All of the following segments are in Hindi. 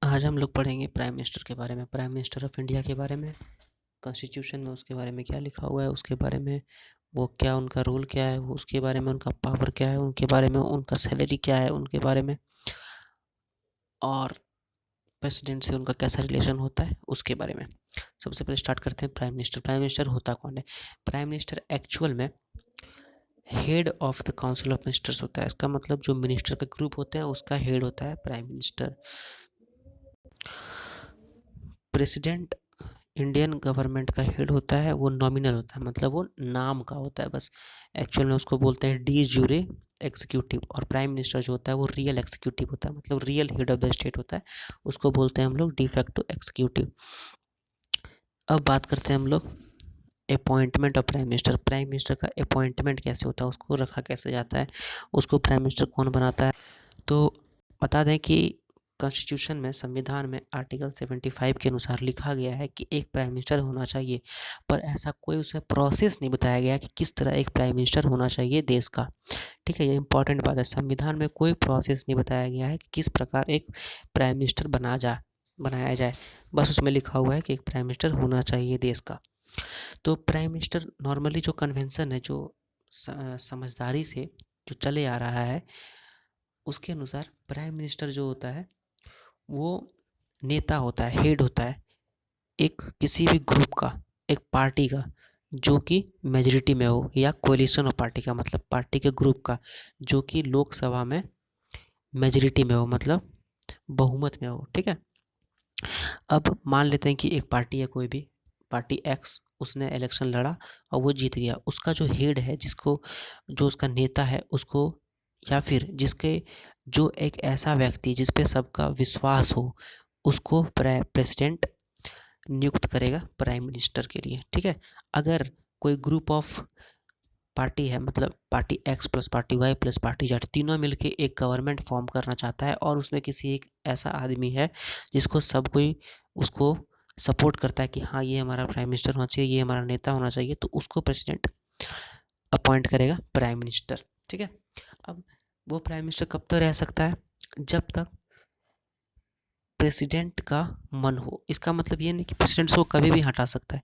आज हम लोग पढ़ेंगे प्राइम मिनिस्टर के बारे में, प्राइम मिनिस्टर ऑफ इंडिया के बारे में, कॉन्स्टिट्यूशन में उसके बारे में क्या लिखा हुआ है, उसके बारे में वो क्या, उनका रोल क्या है, वो उसके बारे में उनका पावर क्या है, उनके बारे में उनका सैलरी क्या है, उनके बारे में, और प्रेसिडेंट से उनका कैसा रिलेशन होता है उसके बारे में। सबसे पहले स्टार्ट करते हैं प्राइम मिनिस्टर। प्राइम मिनिस्टर होता कौन है? प्राइम मिनिस्टर एक्चुअल में head of the council of ministers होता है। इसका मतलब जो मिनिस्टर का ग्रुप होता है उसका हेड होता है prime minister. President Indian government का हेड होता है, वो नॉमिनल होता है, मतलब वो नाम का होता है बस। एक्चुअल में उसको बोलते हैं डी ज्यूरे एग्जीक्यूटिव। और प्राइम मिनिस्टर जो होता है वो रियल एग्जीक्यूटिव होता है, मतलब real head of the state होता है, उसको बोलते हैं हम लोग डी फैक्टो एग्जीक्यूटिव। अब बात करते हैं हम लोग appointment of prime minister. Prime minister का अपॉइंटमेंट कैसे होता है, उसको रखा कैसे जाता है, उसको प्राइम मिनिस्टर कौन बनाता है। तो बता दें कि कॉन्स्टिट्यूशन में, संविधान में आर्टिकल 75 के अनुसार लिखा गया है कि एक प्राइम मिनिस्टर होना चाहिए, पर ऐसा कोई उसमें प्रोसेस नहीं बताया गया कि किस तरह एक प्राइम मिनिस्टर होना चाहिए देश का। ठीक है, ये इंपॉर्टेंट बात है। संविधान में कोई प्रोसेस नहीं बताया गया है कि किस प्रकार एक प्राइम मिनिस्टर बनाया जाए। बस उसमें लिखा हुआ है कि एक प्राइम मिनिस्टर होना चाहिए देश का। तो प्राइम मिनिस्टर नॉर्मली जो कन्वेंशन है, जो समझदारी से जो चले आ रहा है, उसके अनुसार प्राइम मिनिस्टर जो होता है वो नेता होता है, हेड होता है एक किसी भी ग्रुप का, एक पार्टी का, जो कि मेजॉरिटी में हो, या कोलिशन ऑफ पार्टी का, मतलब पार्टी के ग्रुप का जो कि लोकसभा में मेजॉरिटी में हो, मतलब बहुमत में हो। ठीक है, अब मान लेते हैं कि एक पार्टी है, कोई भी पार्टी एक्स, उसने इलेक्शन लड़ा और वो जीत गया। उसका जो हेड है, जिसको, जो उसका नेता है उसको, या फिर जिसके, जो एक ऐसा व्यक्ति जिस पे सबका विश्वास हो, उसको प्रेसिडेंट नियुक्त करेगा प्राइम मिनिस्टर के लिए। ठीक है, अगर कोई ग्रुप ऑफ पार्टी है, मतलब party x plus party y plus party z, तीनों मिलके एक गवर्नमेंट फॉर्म करना चाहता है, और उसमें किसी एक ऐसा आदमी है जिसको सब कोई उसको सपोर्ट करता है कि हाँ ये हमारा प्राइम मिनिस्टर होना चाहिए, ये हमारा नेता होना चाहिए, तो उसको प्रेसिडेंट अपॉइंट करेगा प्राइम मिनिस्टर। ठीक है, अब वो प्राइम मिनिस्टर कब तक रह सकता है? जब तक प्रेसिडेंट का मन हो। इसका मतलब ये नहीं कि प्रेसिडेंट उसको कभी भी हटा सकता है।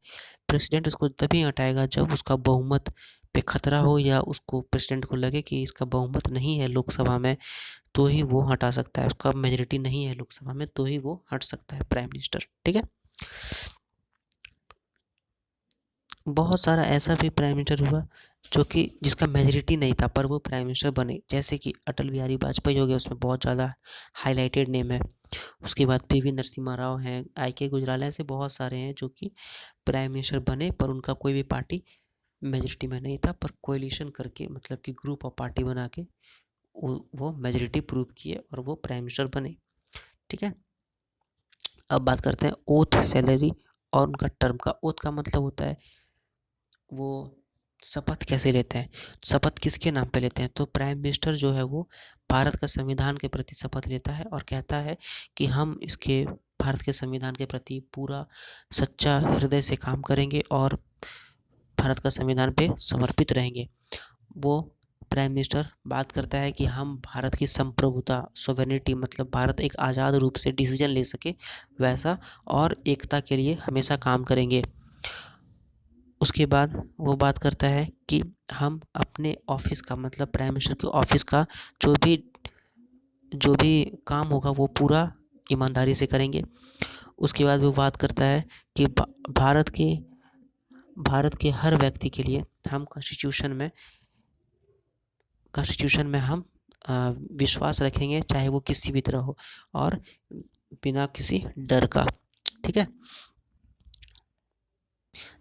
प्रेसिडेंट उसको तभी हटाएगा जब उसका बहुमत पे खतरा हो, या उसको, प्रेसिडेंट को लगे कि इसका बहुमत नहीं है लोकसभा में, तो ही वो हटा सकता है। उसका मेजोरिटी नहीं है लोकसभा में, तो ही वो हट सकता है प्राइम मिनिस्टर। ठीक है, बहुत सारा ऐसा भी प्राइम मिनिस्टर हुआ जो कि जिसका मेजोरिटी नहीं था पर वो प्राइम मिनिस्टर बने, जैसे कि अटल बिहारी वाजपेयी हो गया, उसमें बहुत ज़्यादा हाईलाइटेड नेम है। उसके बाद पीवी नरसिम्हा राव हैं, आई के गुजराल, ऐसे बहुत सारे हैं जो कि प्राइम मिनिस्टर बने, पर उनका कोई भी पार्टी मेजोरिटी में नहीं था, पर कोएलिशन करके, मतलब कि ग्रुप ऑफ पार्टी बना के वो मेजोरिटी प्रूव किए और वो प्राइम मिनिस्टर बने। ठीक है, अब बात करते हैं ओथ, सैलरी और उनका टर्म का। ओथ का मतलब होता है वो शपथ कैसे लेते हैं, शपथ किसके नाम पे लेते हैं। तो प्राइम मिनिस्टर जो है वो भारत का संविधान के प्रति शपथ लेता है और कहता है कि हम इसके, भारत के संविधान के प्रति पूरा सच्चा हृदय से काम करेंगे और भारत का संविधान पे समर्पित रहेंगे। वो प्राइम मिनिस्टर बात करता है कि हम भारत की संप्रभुता, सोवेनिटी, मतलब भारत एक आज़ाद रूप से डिसीजन ले सके वैसा, और एकता के लिए हमेशा काम करेंगे। उसके बाद वो बात करता है कि हम अपने ऑफिस का, मतलब प्राइम मिनिस्टर के ऑफिस का जो भी काम होगा वो पूरा ईमानदारी से करेंगे। उसके बाद वो बात करता है कि भारत के हर व्यक्ति के लिए हम कॉन्स्टिट्यूशन में हम विश्वास रखेंगे, चाहे वो किसी भी तरह हो, और बिना किसी डर का। ठीक है,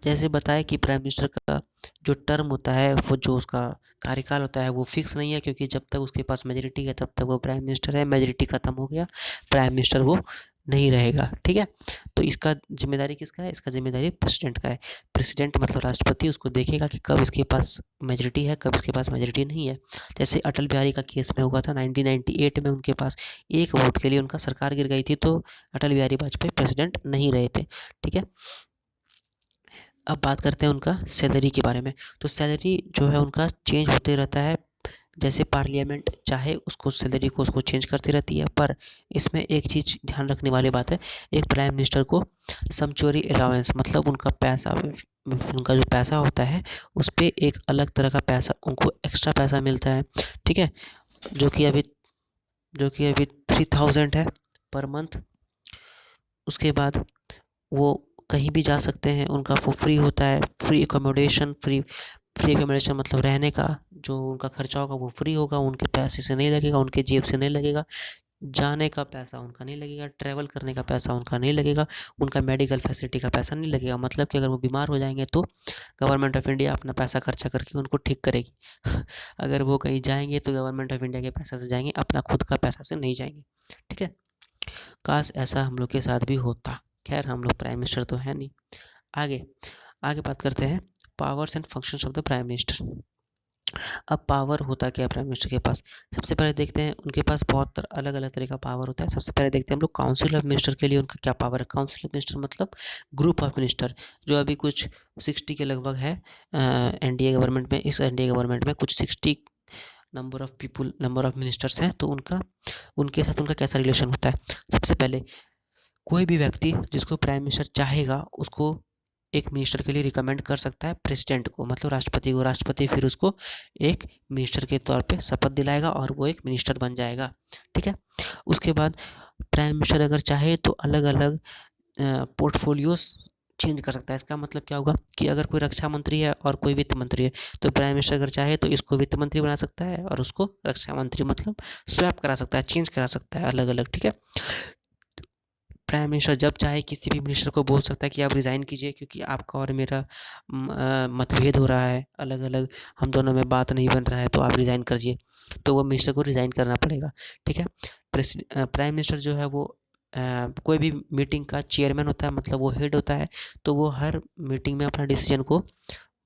जैसे बताया कि प्राइम मिनिस्टर का जो टर्म होता है, वो जो उसका कार्यकाल होता है वो फिक्स नहीं है, क्योंकि जब तक उसके पास मेजोरिटी है तब तक वो प्राइम मिनिस्टर है। मेजोरिटी खत्म हो गया, प्राइम मिनिस्टर वो नहीं रहेगा। ठीक है, तो इसका जिम्मेदारी किसका है? इसका जिम्मेदारी प्रेसिडेंट का है। प्रेसिडेंट मतलब राष्ट्रपति उसको देखेगा कि कब इसके पास मेजोरिटी है, कब इसके पास मेजोरिटी नहीं है। जैसे अटल बिहारी का केस में हुआ था 1998 में, उनके पास एक वोट के लिए उनका सरकार गिर गई थी, तो अटल बिहारी वाजपेयी प्रेसिडेंट नहीं रहे थे। ठीक है, अब बात करते हैं उनका सैलरी के बारे में। तो सैलरी जो है उनका चेंज होते रहता है जैसे पार्लियामेंट चाहे उसको सैलरी को उसको चेंज करती रहती है, पर इसमें एक चीज़ ध्यान रखने वाली बात है, एक प्राइम मिनिस्टर को समचोरी अलाउंस मतलब उनका जो पैसा होता है उस पे एक अलग तरह का पैसा उनको एक्स्ट्रा पैसा मिलता है, ठीक है, जो कि अभी 3000 है पर मंथ। उसके बाद वो कहीं भी जा सकते हैं, उनका वो फ्री होता है, फ्री अकोमोडेशन मतलब रहने का जो उनका खर्चा होगा वो फ्री होगा, उनके पैसे से नहीं लगेगा, उनके जेब से नहीं लगेगा, जाने का पैसा उनका नहीं लगेगा, ट्रैवल करने का पैसा उनका नहीं लगेगा, उनका मेडिकल फैसिलिटी का पैसा नहीं लगेगा। मतलब कि अगर वो बीमार हो जाएंगे तो गवर्नमेंट ऑफ इंडिया अपना पैसा खर्चा करके उनको ठीक करेगी। अगर वो कहीं जाएंगे तो गवर्नमेंट ऑफ इंडिया के पैसा से जाएंगे, अपना खुद का पैसा से नहीं जाएंगे, ठीक है। काश ऐसा हम लोग के साथ भी होता। खैर हम लोग प्राइम मिनिस्टर तो है नहीं। आगे आगे बात करते हैं powers and functions of the prime minister. अब पावर होता क्या है प्राइम मिनिस्टर के पास? सबसे पहले देखते हैं उनके पास बहुत अलग अलग तरह का पावर होता है। सबसे पहले देखते हैं हम लोग काउंसिल ऑफ मिनिस्टर के लिए उनका क्या पावर है। काउंसिल ऑफ मिनिस्टर मतलब ग्रुप ऑफ मिनिस्टर, जो अभी कुछ 60 के लगभग है एनडीए गवर्नमेंट में। इस एनडीए गवर्नमेंट में कुछ 60 नंबर ऑफ मिनिस्टर्स हैं, तो उनके साथ उनका कैसा रिलेशन होता है। सबसे पहले कोई भी व्यक्ति जिसको प्राइम मिनिस्टर चाहेगा उसको एक मिनिस्टर के लिए रिकमेंड कर सकता है प्रेसिडेंट को, मतलब राष्ट्रपति को। राष्ट्रपति फिर उसको एक मिनिस्टर के तौर पे शपथ दिलाएगा और वो एक मिनिस्टर बन जाएगा, ठीक है। उसके बाद प्राइम मिनिस्टर अगर चाहे तो अलग अलग पोर्टफोलियोज चेंज कर सकता है। इसका मतलब क्या होगा कि अगर कोई रक्षा मंत्री है और कोई वित्त मंत्री है, तो प्राइम मिनिस्टर अगर चाहे तो इसको वित्त मंत्री बना सकता है और उसको रक्षा मंत्री, मतलब स्वैप करा सकता है, चेंज करा सकता है अलग अलग, ठीक है। प्राइम मिनिस्टर जब चाहे किसी भी मिनिस्टर को बोल सकता है कि आप रिज़ाइन कीजिए, क्योंकि आपका और मेरा मतभेद हो रहा है, अलग अलग हम दोनों में बात नहीं बन रहा है, तो आप रिज़ाइन करिए। तो वो मिनिस्टर को रिज़ाइन करना पड़ेगा, ठीक है। प्राइम मिनिस्टर जो है वो कोई भी मीटिंग का चेयरमैन होता है, मतलब वो हेड होता है। तो वो हर मीटिंग में अपना डिसीजन को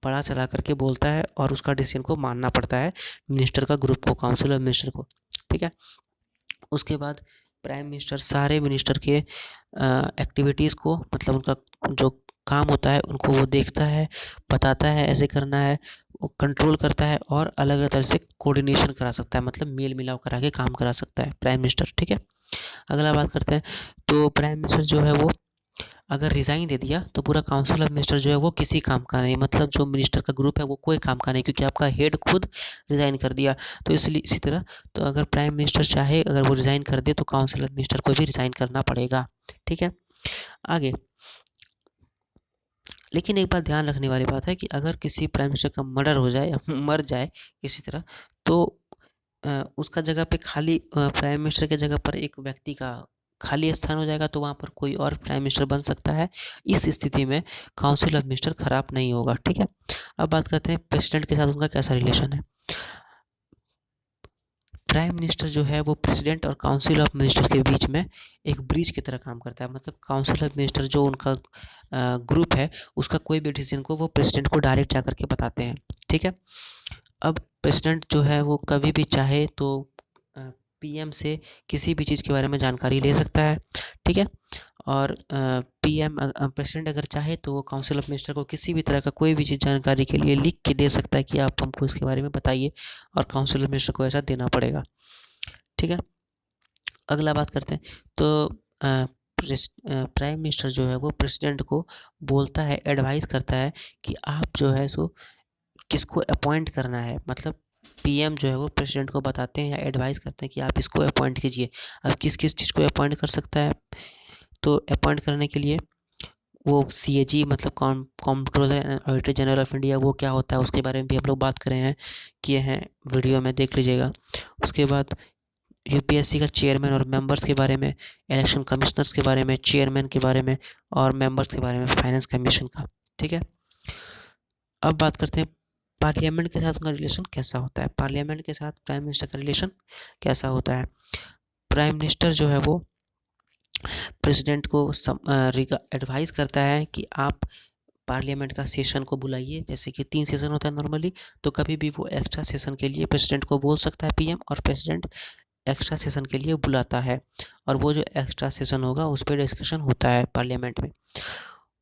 बड़ा चला करके बोलता है और उसका डिसीजन को मानना पड़ता है मिनिस्टर का ग्रुप को, काउंसिल ऑफ मिनिस्टर को, ठीक है। उसके बाद प्राइम मिनिस्टर सारे मिनिस्टर के एक्टिविटीज़ को, मतलब उनका जो काम होता है उनको वो देखता है, बताता है ऐसे करना है, वो कंट्रोल करता है और अलग अलग तरह से कोऑर्डिनेशन करा सकता है, मतलब मेल मिलाप करा के काम करा सकता है प्राइम मिनिस्टर, ठीक है। अगला बात करते हैं, तो प्राइम मिनिस्टर जो है वो अगर रिज़ाइन दे दिया तो पूरा काउंसिल ऑफ मिनिस्टर जो है वो किसी काम का नहीं, मतलब जो मिनिस्टर का ग्रुप है वो कोई काम का नहीं, क्योंकि आपका हेड खुद रिज़ाइन कर दिया। तो इसलिए इसी तरह तो अगर प्राइम मिनिस्टर चाहे अगर वो रिज़ाइन कर दे तो काउंसिल ऑफ मिनिस्टर को भी रिज़ाइन करना पड़ेगा, ठीक है। आगे लेकिन एक बात ध्यान रखने वाली बात है कि अगर किसी प्राइम मिनिस्टर का मर्डर हो जाए या मर जाए किसी तरह, तो उसका जगह पे खाली प्राइम मिनिस्टर की जगह पर एक व्यक्ति का खाली स्थान हो जाएगा, तो वहाँ पर कोई और प्राइम मिनिस्टर बन सकता है। इस स्थिति में काउंसिल ऑफ मिनिस्टर खराब नहीं होगा, ठीक है। अब बात करते हैं प्रेसिडेंट के साथ उनका कैसा रिलेशन है। प्राइम मिनिस्टर जो है वो प्रेसिडेंट और काउंसिल ऑफ मिनिस्टर के बीच में एक ब्रिज की तरह काम करता है, मतलब काउंसिल ऑफ मिनिस्टर जो उनका ग्रुप है उसका कोई भी डिसीजन को वो प्रेसिडेंट को डायरेक्ट जा करके बताते हैं, ठीक है। अब प्रेसिडेंट जो है वो कभी भी चाहे तो पीएम से किसी भी चीज़ के बारे में जानकारी ले सकता है, ठीक है। और प्रेसिडेंट अगर चाहे तो वो काउंसिल ऑफ मिनिस्टर को किसी भी तरह का कोई भी चीज़ जानकारी के लिए लिख के दे सकता है कि आप हमको इसके बारे में बताइए, और काउंसिल ऑफ मिनिस्टर को ऐसा देना पड़ेगा, ठीक है। अगला बात करते हैं, तो प्राइम मिनिस्टर जो है वो प्रेसिडेंट को बोलता है, एडवाइस करता है कि आप जो है सो किसको अपॉइंट करना है, मतलब पीएम जो है वो प्रेसिडेंट को बताते हैं या एडवाइस करते हैं कि आप इसको अपॉइंट कीजिए। अब किस किस चीज़ को अपॉइंट कर सकता है, तो अपॉइंट करने के लिए वो सीएजी मतलब controller and auditor general of India, वो क्या होता है उसके बारे में भी हम लोग बात कर रहे हैं, किए हैं, वीडियो में देख लीजिएगा। उसके बाद यूपीएससी का चेयरमैन और मेंबर्स के बारे में, इलेक्शन कमिश्नर्स के बारे में, चेयरमैन के बारे में और मेंबर्स के बारे में फाइनेंस कमीशन का, ठीक है। अब बात करते हैं पार्लियामेंट के साथ उनका रिलेशन कैसा होता है। पार्लियामेंट के साथ प्राइम मिनिस्टर का रिलेशन कैसा होता है। प्राइम मिनिस्टर जो है वो प्रेसिडेंट को एडवाइस करता है कि आप पार्लियामेंट का सेशन को बुलाइए, जैसे कि 3 सेशन होता है नॉर्मली, तो कभी भी वो एक्स्ट्रा सेशन के लिए प्रेसिडेंट को बोल सकता है पीएम, और प्रेसिडेंट एक्स्ट्रा सेशन के लिए बुलाता है, और वो जो एक्स्ट्रा सेशन होगा उस पर डिस्कशन होता है पार्लियामेंट में।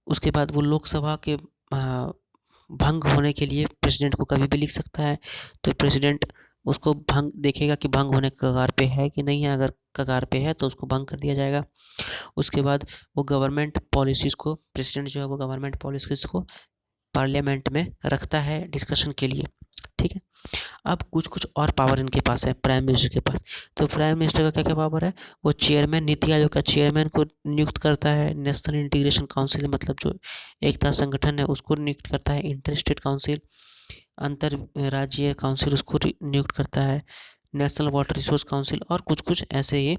उसके बाद वो लोकसभा के भंग होने के लिए प्रेसिडेंट को कभी भी लिख सकता है, तो प्रेसिडेंट उसको भंग देखेगा कि भंग होने के कगार पे है कि नहीं है, अगर कगार पे है तो उसको भंग कर दिया जाएगा। उसके बाद वो गवर्नमेंट पॉलिसीज़ को, प्रेसिडेंट जो है वो गवर्नमेंट पॉलिसीज़ को पार्लियामेंट में रखता है डिस्कशन के लिए, ठीक है। अब कुछ कुछ और पावर इनके पास है प्राइम मिनिस्टर के पास। तो प्राइम मिनिस्टर का क्या क्या पावर है, वो चेयरमैन, नीति आयोग का चेयरमैन को नियुक्त करता है। नेशनल इंटीग्रेशन काउंसिल मतलब जो एकता संगठन है उसको नियुक्त करता है। इंटर स्टेट काउंसिल, अंतर राज्यीय काउंसिल, उसको नियुक्त करता है। नेशनल वाटर रिसोर्स काउंसिल और कुछ कुछ ऐसे ये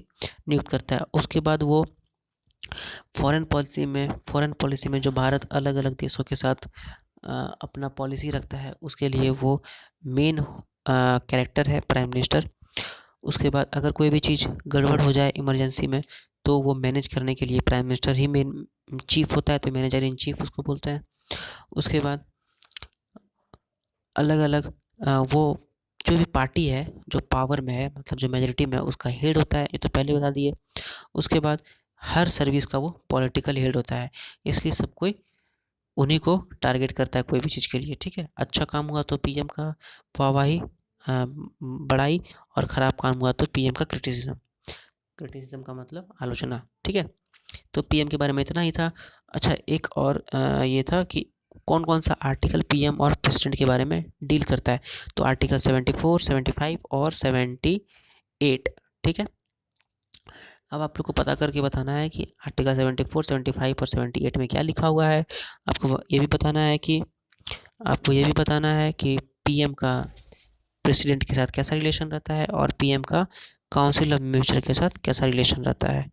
नियुक्त करता है। उसके बाद वो फॉरेन पॉलिसी में जो भारत अलग अलग देशों के साथ अपना पॉलिसी रखता है उसके लिए वो मेन कैरेक्टर है प्राइम मिनिस्टर। उसके बाद अगर कोई भी चीज़ गड़बड़ हो जाए इमरजेंसी में तो वो मैनेज करने के लिए प्राइम मिनिस्टर ही मेन चीफ होता है, तो मैनेजर इन चीफ उसको बोलते हैं। उसके बाद अलग अलग वो जो भी पार्टी है जो पावर में है, मतलब जो मेजोरिटी में है, उसका हेड होता है, ये तो पहले बता दिए। उसके बाद हर सर्विस का वो पॉलिटिकल हेड होता है, इसलिए सब कोई उन्हीं को टारगेट करता है कोई भी चीज़ के लिए, ठीक है। अच्छा काम हुआ तो पीएम का वाहवाही, बड़ाई, और ख़राब काम हुआ तो पीएम का क्रिटिसिज्म। क्रिटिसिज्म का मतलब आलोचना, ठीक है। तो पीएम के बारे में इतना ही था। अच्छा, एक और ये था कि कौन कौन सा आर्टिकल पीएम और प्रेसिडेंट के बारे में डील करता है। तो आर्टिकल 74, 75 और 78, ठीक है। अब आप लोग को पता करके बताना है कि आर्टिकल 74, 75 और 78 में क्या लिखा हुआ है। आपको ये भी बताना है कि पीएम का प्रेसिडेंट के साथ कैसा रिलेशन रहता है और पीएम का काउंसिल ऑफ मिनिस्टर के साथ कैसा रिलेशन रहता है।